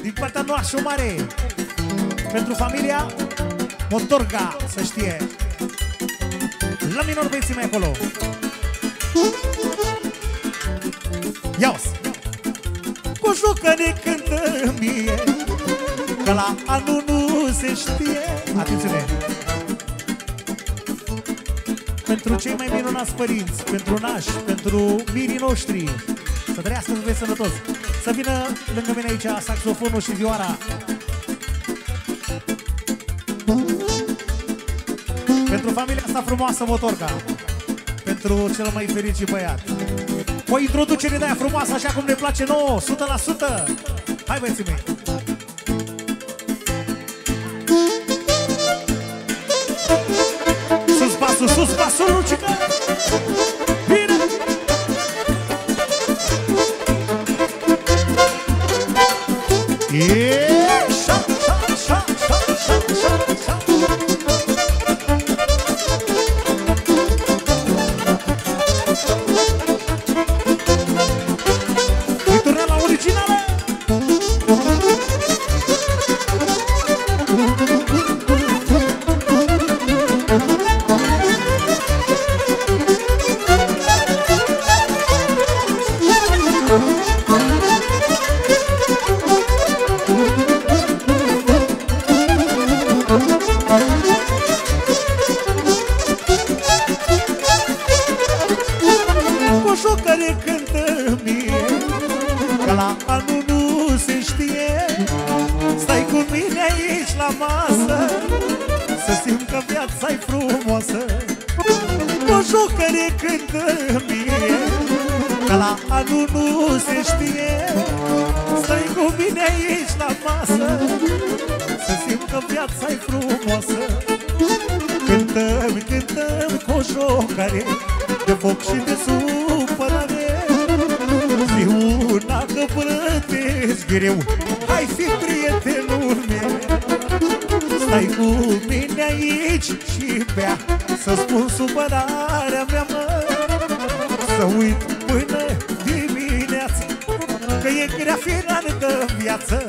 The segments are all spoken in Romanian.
din partea noastră mare, pentru familia Motorga, să știe. La minor băieții mai acolo. Ia-o-s! Cu jucă ne cântă mie, că la anul nu se știe. Atențiune! Pentru cei mai minunați părinți, pentru nași, pentru mirii noștri, să trăiască, să fie sănătos. Să vină lângă mine aici saxofonul și vioara. Pentru familia asta frumoasă Motorga, pentru cel mai fericit băiat. O introducere de aia frumoasă, așa cum ne place nouă, 100%. Hai băieții mei! Sus pasul, Lucica! Bine! Șa, șa, șa, șa, șa, șa, șa. Îi turna la originală! De foc și de supărare, zi una că plătesc greu. Hai fi prietenul meu, stai cu mine aici și bea, să spun supărarea mea, mă, să uit până dimineață, că e grea fiecare de viață.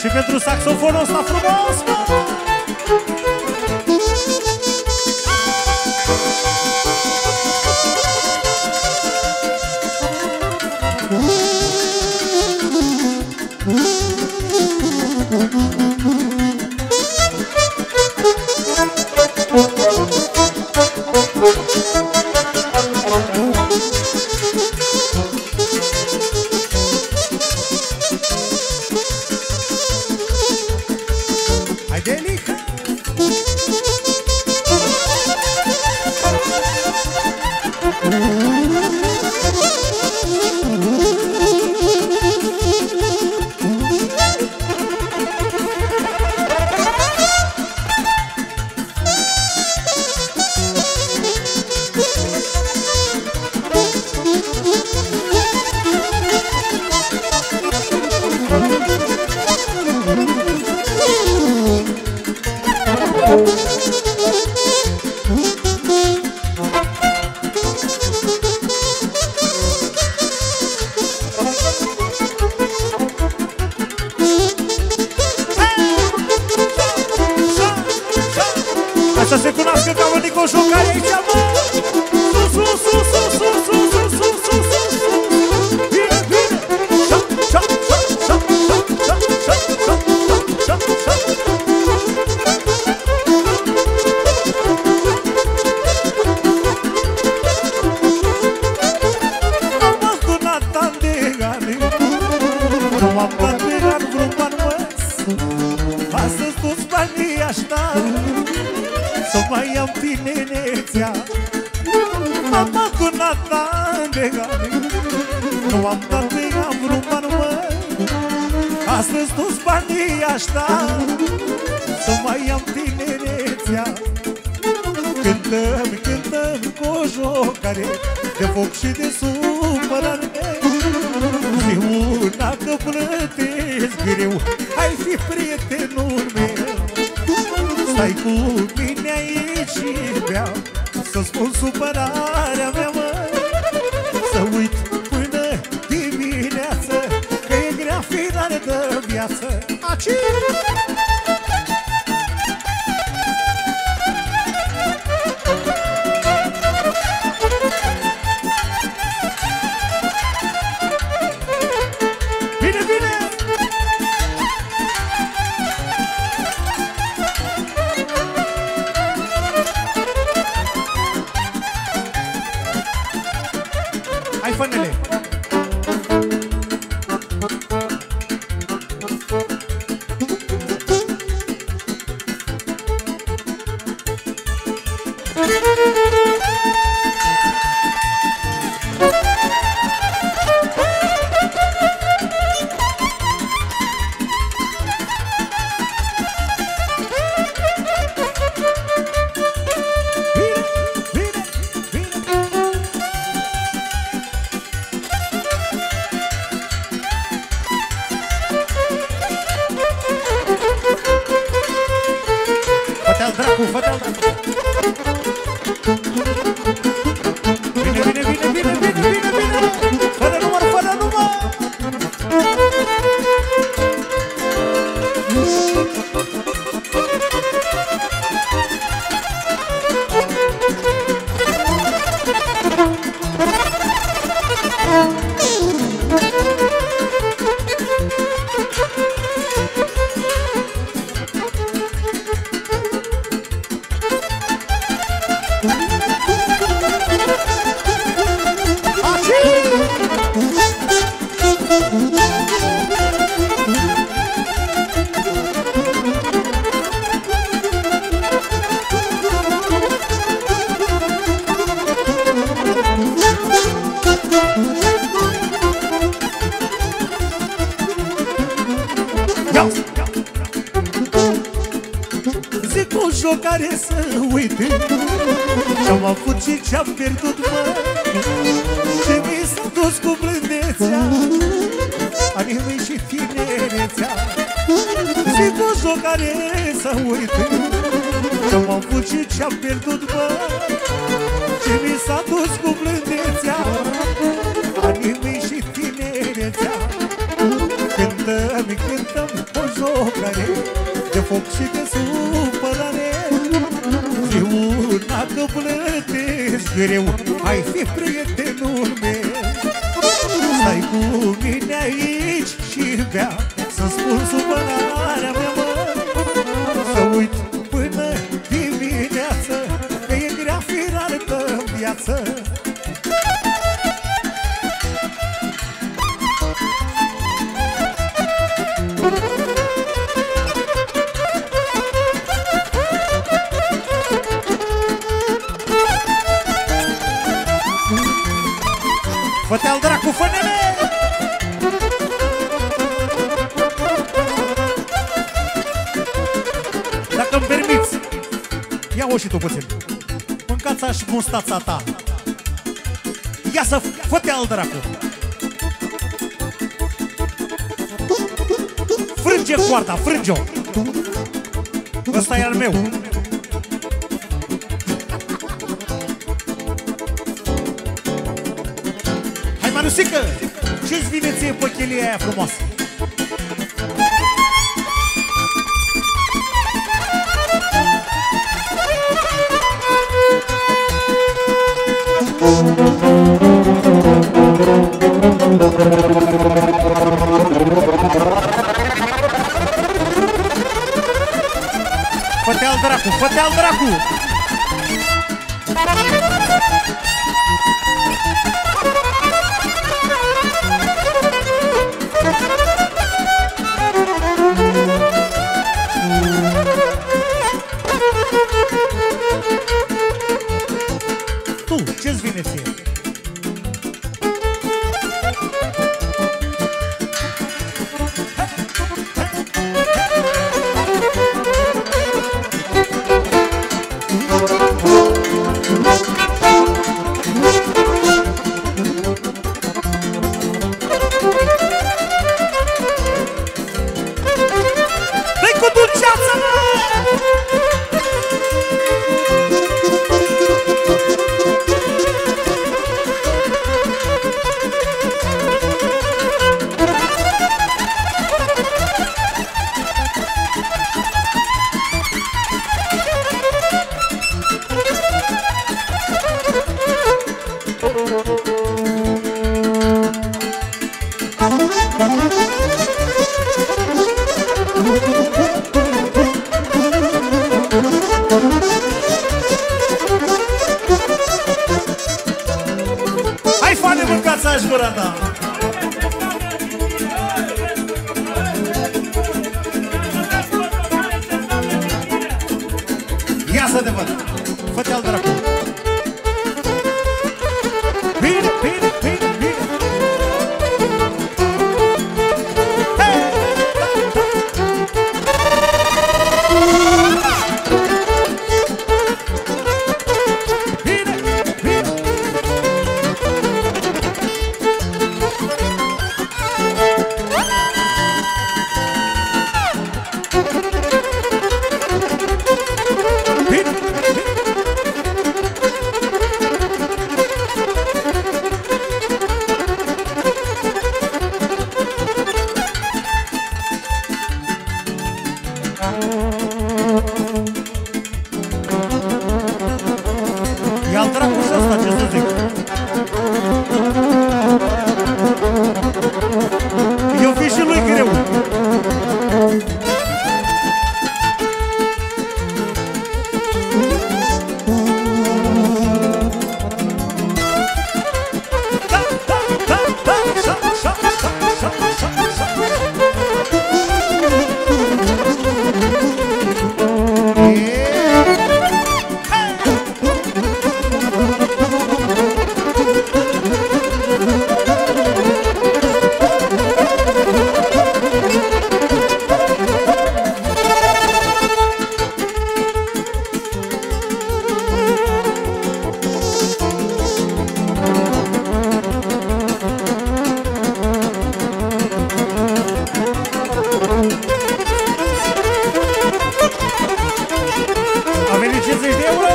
Și pentru saxofonul ăsta frumos, mă! am tinerețea. Am adunat ani de ani, nu am dat pe am vreun ban, mă. Astăzi toți banii aștia, să mai am tinerețea. Cântăm, cântăm cu o jocare de foc și de supărare. Zi una că plătesc greu, ai fi prietenul meu. Stai cu mine aici și beau, să spun supărarea mea, mă. Să uit până dimineață, că e grea finale de viață. Aci! Hai, fănele! Fă-te-al dracu, fă-te-al dracu. Bine, bine, bine, bine, bine, bine, bine. Fără număr, fără număr. Zic o jocare să uite ce-am avut și ce-am pierdut, mă. Ce mi s-a dus cu blândețea, anii mei și tinerețea. Zic o jocare să uite ce-am avut și ce-am pierdut, mă. Ce mi s-a dus cu blândețea, anii mei și tinerețea. Cântăm, cântăm o jocare de foc și de supărare. Zi una că plătesc greu, ai fi prietenul meu. Stai cu mine aici și bea, să-mi spun supărarea mea, mă. Să uit până dimineață, că e grea finală de viață. Fă-te-al dracu, fă-nele! Dacă-mi permiți, ia-o și tu puțin. Mâncați-aș mustața ta. Ia să fă-te-al dracu! Frânge coarda, frânge-o! Ăsta e al meu. Hai, Manusică, ce-ți vine ție pe chelia aia frumoasă? Fă-te-al dracu, fă-te-al dracu! ce-ți vine ție? Hai, fane, mâncați aș gura ta! Ia să te văd! Fă-te al dracu! Bine, bine, bine, bine! Ia-l dracu și ăsta, ce să zic. Eu fi și lui greu. A venit 50 de euro?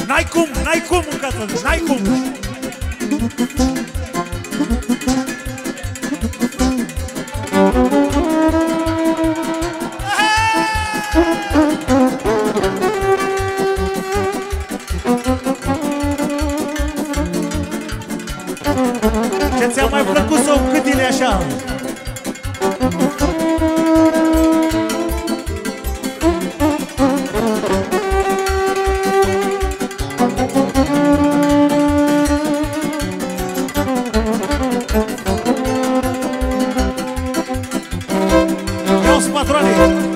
N-ai cum, mâncați, n-ai cum. Ce ți-a mai plăcut sau câtile așa? Ia-o-ți, patroane!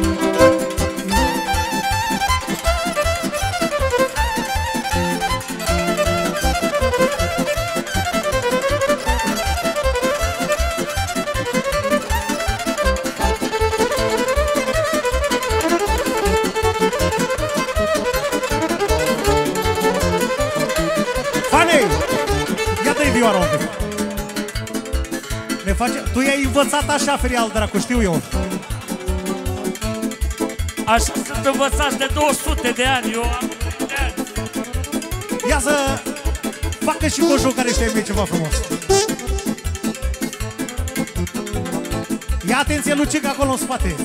vioara un pic. Ne face... Tu i-ai învățat așa, ferial, dracu, știu eu. Așa sunt învățați de 200 de ani, eu am 30 de ani. Ia să facă și coșul care știe mie ceva frumos. Ia atenție, Lucic, acolo în spate.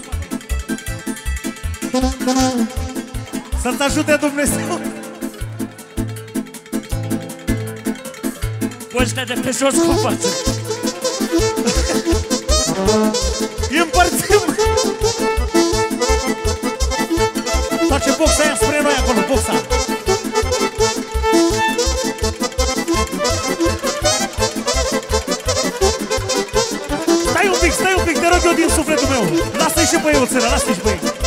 Să-ți ajute Dumnezeu. Cu ăștia de pe jos cum facem? Îi împărțim. Face boxa aia spre noi acolo, boxa. Stai un pic, te rog eu din sufletul meu. Lasă-i și pe ei o țără, lasă-i și pe ei.